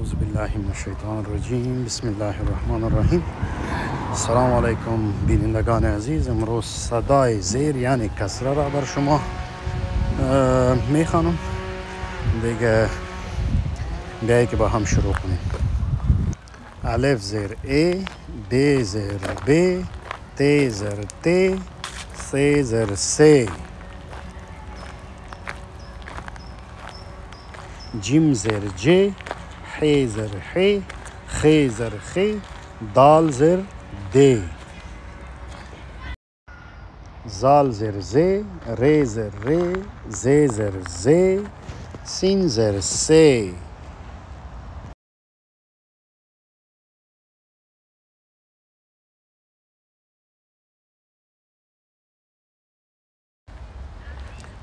اعوذ بالله من الشیطان الرجیم. بسم الله الرحمن الرحیم. سلام علیکم بینندگان عزیز. امروز صدای زیر یعنی کسره را بر شما میخوانم. دیگه بیایی که با هم شروع کنیم. الف زیر ای، ب زیر ب، ت زیر ت، س زیر س، جیم زیر ج، ح زیر ح، خ زیر خ، دال زیر د، زال زیر ز، ر زیر ر، ز زیر ز، سین زیر س،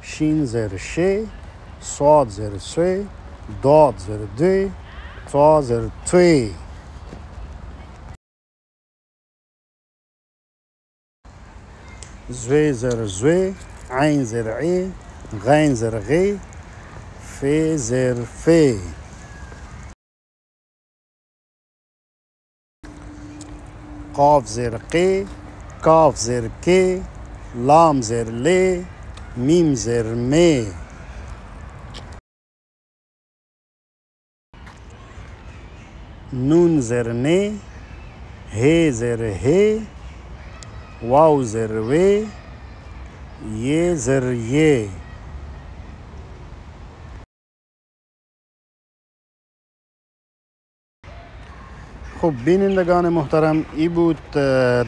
شین زیر ش، صاد زیر س، داد زیر د، تا زیر توی، زوی زیر زوی، عین زیر عی، غین زیر غی، ف زیر ف، قاف زیر قی، کاف زیر کی، لام زیر لی، میم زیر می، نون زیر نی، ه زیر ه، واو زیر وی، ی زیر ی. خب بینندگان محترم، ای بود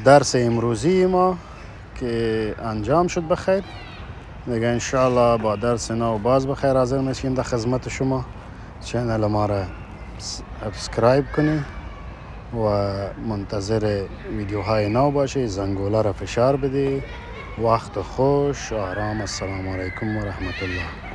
درس امروزی ما که انجام شد بخیر. دیگه انشاءالله با درس نو باز بخیر حاضر میشیم در خدمت شما. چینل ما را سابسکرایب کنید و منتظر ویدیوهای نو باشید. زنگوله را فشار بدید. وقت خوش، آرام. السلام علیکم و رحمت الله.